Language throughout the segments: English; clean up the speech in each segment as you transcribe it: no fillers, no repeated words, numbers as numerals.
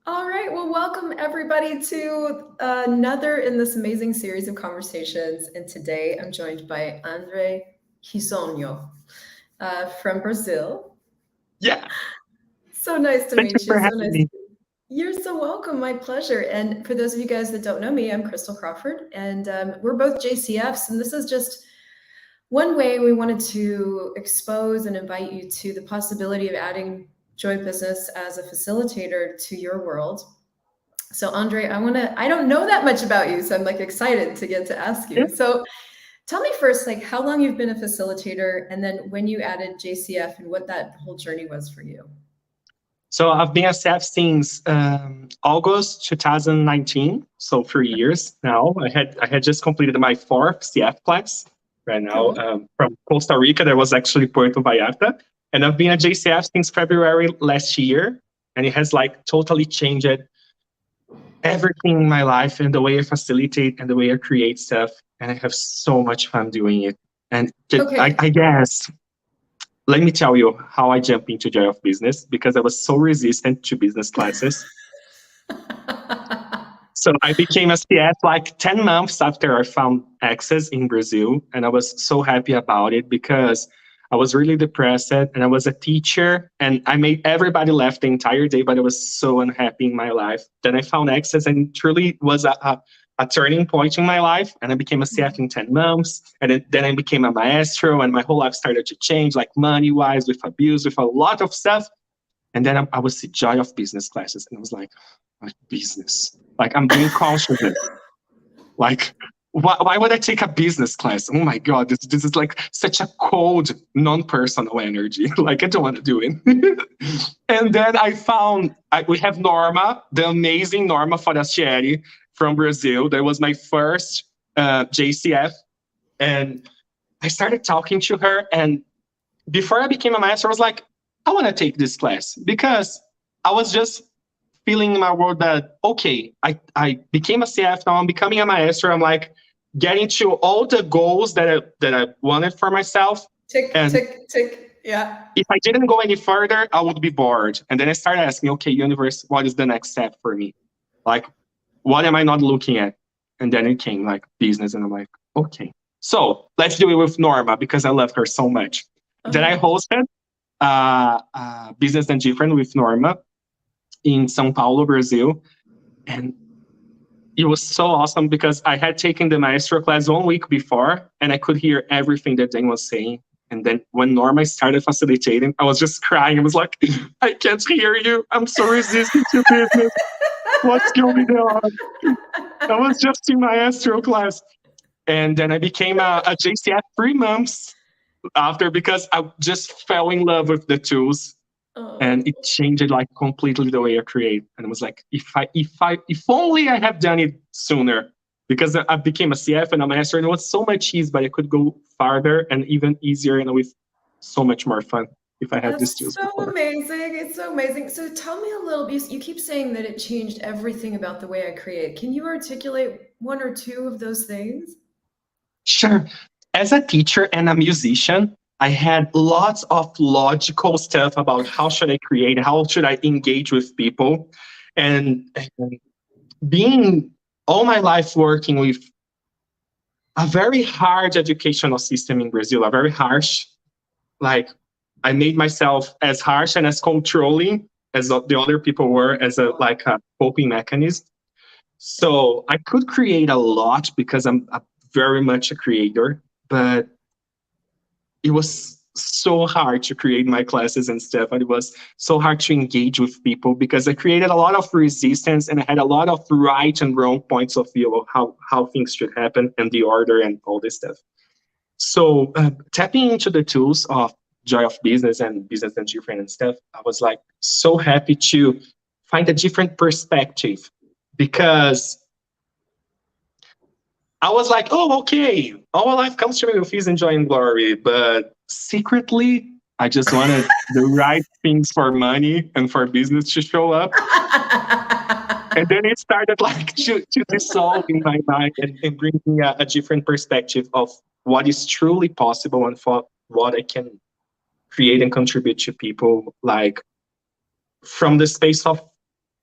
All right, well, welcome everybody to another in this amazing series of conversations. And today I'm joined by Andre Risonho from Brazil. Yeah, So nice to thank you meet you. for So having nice. me. You're so welcome. My pleasure. And for those of you guys that don't know me, I'm Crystal Crawford, and we're both JCFs. And this is just one way we wanted to expose and invite you to the possibility of adding joy business as a facilitator to your world. So Andre, I don't know that much about you, so I'm like excited to get to ask Yeah. you. So tell me first, like how long you've been a facilitator and then when you added JCF and what that whole journey was for you. So I've been a chef since August 2019, so 3 years now. I had just completed my fourth CF class right now Cool. from Costa Rica. That was actually Puerto Vallarta, and I've been a JCF since February last year, and it has like totally changed everything in my life and the way I facilitate and the way I create stuff, and I have so much fun doing it. And Okay. I guess let me tell you how I jumped into Joy of Business because I was so resistant to business classes. So I became a CF like 10 months after I found Access in Brazil. And I was so happy about it because I was really depressed and I was a teacher and I made everybody laugh the entire day, but I was so unhappy in my life. Then I found Access and it truly was a turning point in my life. And I became a CF in 10 months. And then I became a maestro and my whole life started to change, like money wise, with abuse, with a lot of stuff. And then I was the joy of business classes. And I was like business. Like I'm being conscious. Like, why would I take a business class? Oh my God, this is like such a cold, non-personal energy. Like I don't want to do it. And then we have Norma, the amazing Norma Forastieri from Brazil. That was my first JCF. And I started talking to her. And before I became a master, I was like, I want to take this class because I was just feeling in my world that, okay, I became a CF, now I'm becoming a maestro. I'm like getting to all the goals that I wanted for myself. Tick, And tick, tick. Yeah. if I didn't go any further, I would be bored. And then I started asking, okay, universe, what is the next step for me? Like, what am I not looking at? And then it came like business. And I'm like, okay. So let's do it with Norma because I love her so much. Then I Uh-huh. hosted Business and Different with Norma in São Paulo, Brazil. And it was so awesome because I had taken the maestro class 1 week before and I could hear everything that Dan was saying. And then when Norma started facilitating, I was just crying. I was like, I can't hear you. I'm so resistant to business. What's going on? I was just in maestro class. And then I became a JCF 3 months after because I just fell in love with the tools and it Oh. changed like completely the way I create. And I was like, if only I have done it sooner, because I became a CF and a master, and it was so much easier, but I could go farther and even easier and with so much more fun if I had these That's tools so before. amazing. It's so amazing. So tell me a little, you keep saying that it changed everything about the way I create. Can you articulate one or two of those things? Sure. As a teacher and a musician, I had lots of logical stuff about how should I create, how should I engage with people, and being all my life working with a very hard educational system in Brazil, a very harsh. Like I made myself as harsh and as controlling as the other people were as a coping mechanism. So I could create a lot because I'm very much a creator, but it was so hard to create my classes and stuff. And it was so hard to engage with people because I created a lot of resistance and I had a lot of right and wrong points of view of how things should happen and the order and all this stuff. So tapping into the tools of Joy of Business and Business and Different and stuff, I was like so happy to find a different perspective because I was like, oh, okay, all life comes to me with ease and joy and glory. But secretly, I just wanted the right things for money and for business to show up. And then it started like to dissolve in my mind and bring me a different perspective of what is truly possible and for what I can create and contribute to people. Like from the space of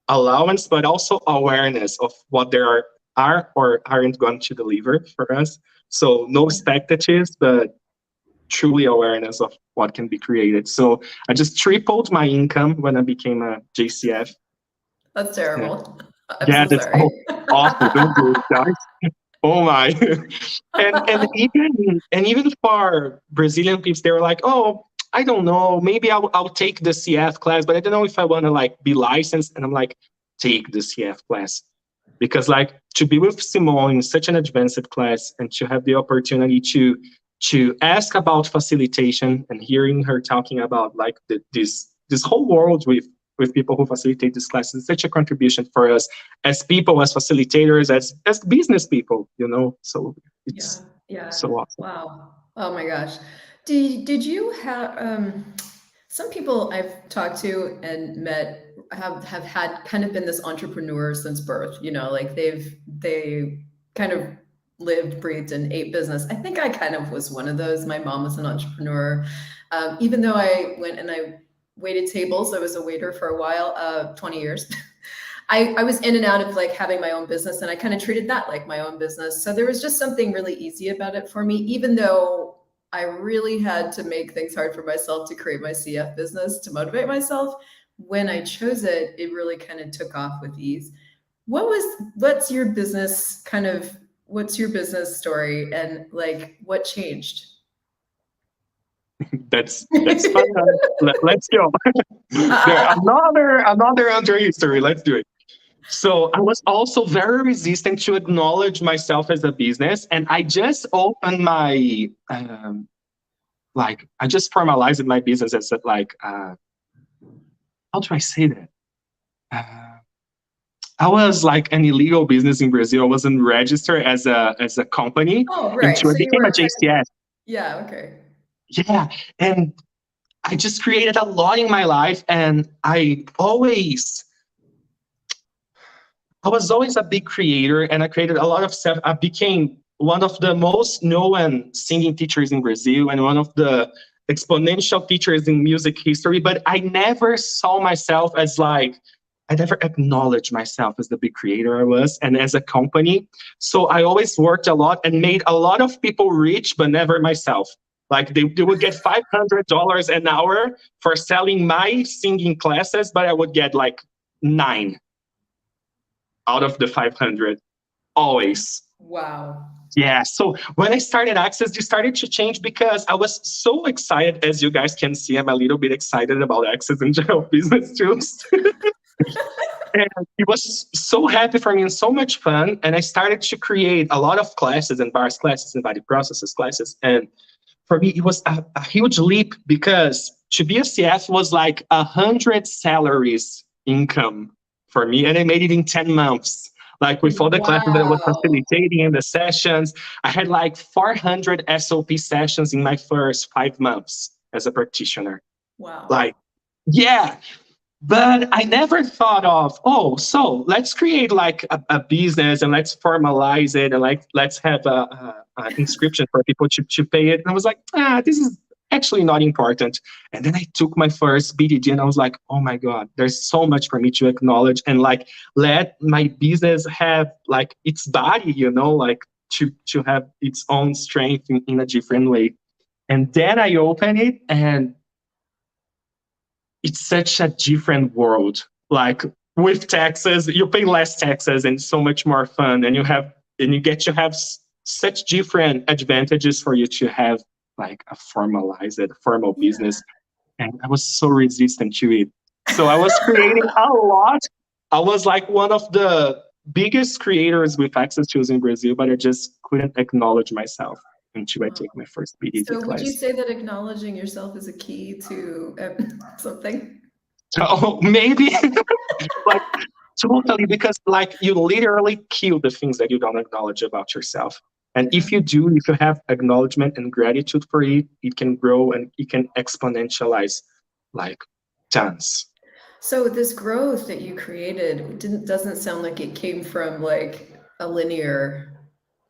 allowance, but also awareness of what there are or aren't going to deliver for us. So no expectations, but truly awareness of what can be created. So I just tripled my income when I became a JCF. That's Yeah, terrible. I'm yeah, so that's sorry. awful. Don't do it, guys. Oh my. And even for Brazilian people, they were like, oh, I don't know, maybe I'll take the CF class, but I don't know if I want to like be licensed. And I'm like, take the CF class. Because like to be with Simone in such an advanced class and to have the opportunity to ask about facilitation and hearing her talking about like this whole world with people who facilitate this class is such a contribution for us as people, as facilitators, as business people, So Yeah, it's yeah. so awesome. Wow. Oh my gosh. Did you have some people I've talked to and met have had kind of been this entrepreneur since birth, like they kind of lived, breathed, and ate business. I think I kind of was one of those. My mom was an entrepreneur. Even though I went and I waited tables, I was a waiter for a while, 20 years. I was in and out of like having my own business, and I kind of treated that like my own business. So there was just something really easy about it for me, even though I really had to make things hard for myself to create my CF business to motivate myself. When I chose it, it really kind of took off with ease. What's your business what's your business story, and like what changed? That's fun. Let's go. There, another under history. Let's do it. So I was also very resistant to acknowledge myself as a business, and I just opened my I just formalized my business as how do I say that? I was like an illegal business in Brazil. I wasn't registered as a company Oh, right. until I So you became a were JCS. yeah, okay. Yeah, and I just created a lot in my life, and I was always a big creator, and I created a lot of stuff. I became one of the most known singing teachers in Brazil and one of the exponential teachers in music history. But I never saw myself as I never acknowledged myself as the big creator I was and as a company. So I always worked a lot and made a lot of people rich, but never myself. Like they would get $500 an hour for selling my singing classes, but I would get like 9 out of the 500 always. Wow. Yeah, so when I started Access, it started to change because I was so excited. As you guys can see, I'm a little bit excited about Access and general business tools. And it was so happy for me and so much fun. And I started to create a lot of classes and bars classes and body processes classes. And for me, it was a huge leap because to be a CF was like 100 salaries income for me. And I made it in 10 months. Like with all the classes that I was Wow. facilitating in the sessions, I had like 400 SOP sessions in my first 5 months as a practitioner. Wow. Like, yeah, but I never thought of, oh, so let's create like a business and let's formalize it and like let's have a inscription for people to pay it. And I was like, this is actually not important. And then I took my first BDD and I was like, oh my God, there's so much for me to acknowledge and like let my business have like its body, like to have its own strength in a different way. And then I opened it and it's such a different world. Like with taxes, you pay less taxes and so much more fun, and you get to have such different advantages for you to have like a formal Yeah. business. And I was so resistant to it. So I was creating a lot. I was like one of the biggest creators with access tools in Brazil, but I just couldn't acknowledge myself until I Wow. take my first BDD So would you class. say that acknowledging yourself is a key to something? So maybe like totally, because like you literally kill the things that you don't acknowledge about yourself. And Yeah. if you have acknowledgement and gratitude for it, it can grow and it can exponentialize like tons. So this growth that you created doesn't sound like it came from like a linear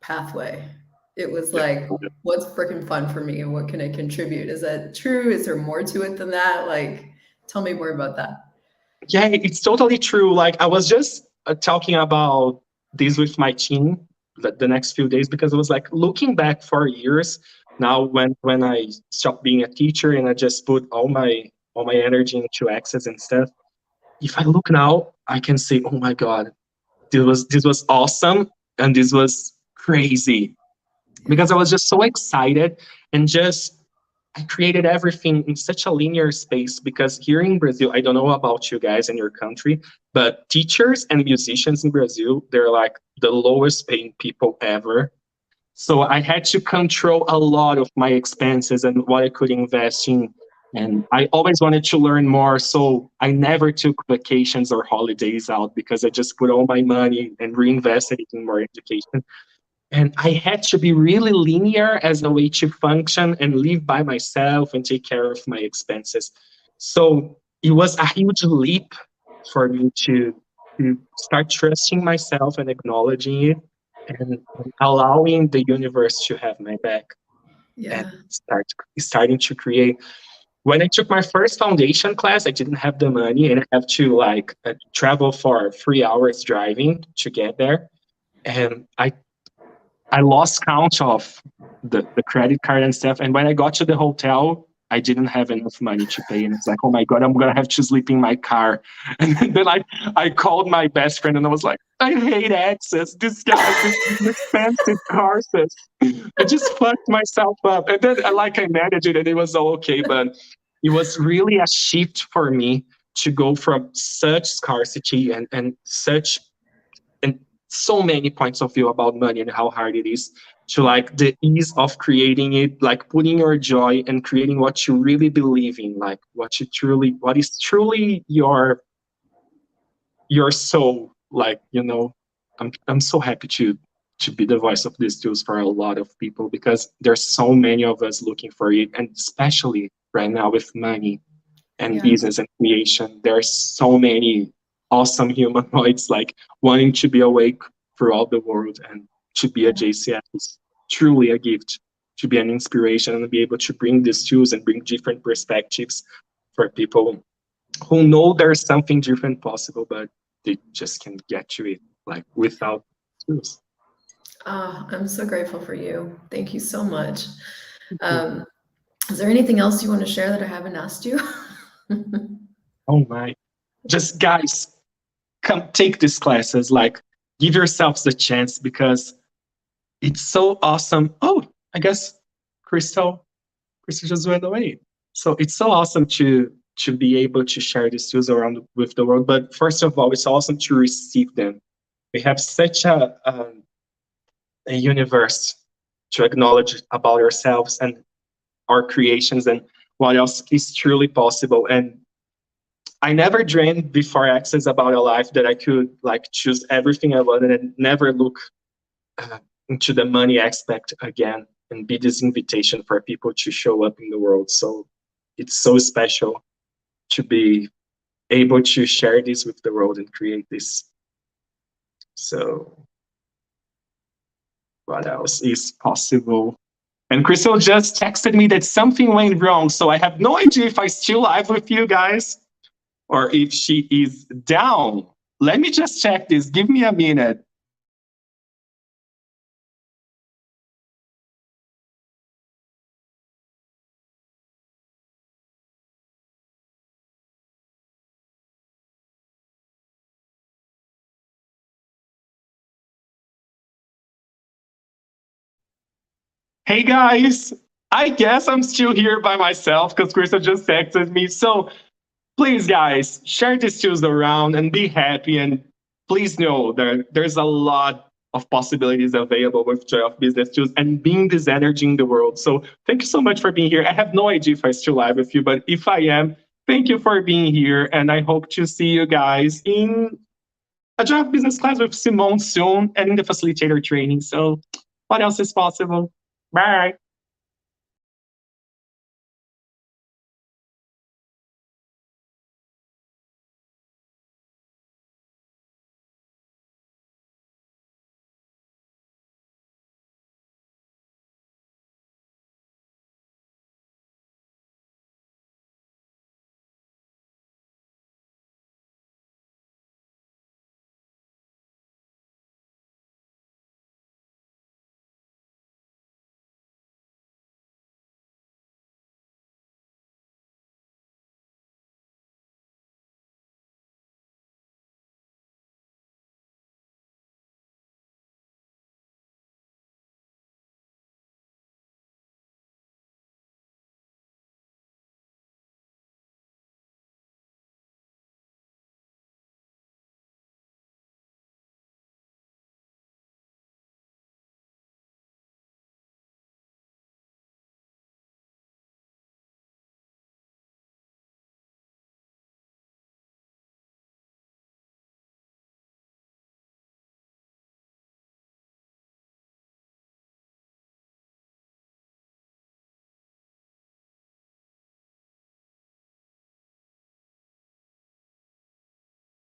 pathway. It was like, what's freaking fun for me and what can I contribute? Is that true? Is there more to it than that? Like, tell me more about that. Yeah, it's totally true. Like I was just talking about this with my team the next few days because it was like looking back 4 years now when I stopped being a teacher and I just put all my energy into access and stuff. If I look now, I can say, oh my God, this was awesome and this was crazy Yeah. because I was just so excited and just I created everything in such a linear space because here in Brazil, I don't know about you guys in your country, but teachers and musicians in Brazil, they're like the lowest paying people ever. So I had to control a lot of my expenses and what I could invest in. And I always wanted to learn more. So I never took vacations or holidays out because I just put all my money and reinvested it in more education. And I had to be really linear as a way to function and live by myself and take care of my expenses. So it was a huge leap for me to start trusting myself and acknowledging it and allowing the universe to have my back and Yeah. starting to create. When I took my first foundation class, I didn't have the money and I have to like travel for 3 hours driving to get there. And I lost count of the credit card and stuff. And when I got to the hotel, I didn't have enough money to pay. And it's like, oh my God, I'm gonna have to sleep in my car. And then I called my best friend and I was like, I hate access. This expensive courses. I just fucked myself up. And then I managed it and it was all okay. But it was really a shift for me to go from such scarcity and such and so many points of view about money and how hard it is to like the ease of creating it, like putting your joy and creating what you really believe in, like what is truly your soul. Like, I'm so happy to be the voice of these tools for a lot of people because there's so many of us looking for it, and especially right now with money and Yeah. business and creation. There are so many awesome humanoids like wanting to be awake throughout the world, and to be a Yeah. JCF is truly a gift, to be an inspiration and be able to bring these tools and bring different perspectives for people who know there's something different possible, but they just can't get to it like without tools. I'm so grateful for you. Thank you so much. Um, is there anything else you want to share that I haven't asked you? Oh my. Just guys, come take these classes. Like, give yourselves the chance because it's so awesome. Oh, I guess Crystal just went away. So it's so awesome to be able to share these tools around with the world. But first of all, it's awesome to receive them. We have such a universe to acknowledge about ourselves and our creations and what else is truly possible. And I never dreamed before Access about a life that I could like choose everything I wanted and never look uh, into the money aspect again and be this invitation for people to show up in the world. So it's so special to be able to share this with the world and create this. So what else is possible? And Crystal just texted me that something went wrong. So I have no idea if I still live with you guys or if she is down. Let me just check this. Give me a minute. Hey guys, I guess I'm still here by myself because Crystal just texted me. So please, guys, share these tools around and be happy. And please know that there's a lot of possibilities available with Joy of Business tools and being this energy in the world. So thank you so much for being here. I have no idea if I still live with you, but if I am, thank you for being here. And I hope to see you guys in a Joy of Business class with Simone soon and in the facilitator training. So what else is possible? Bye.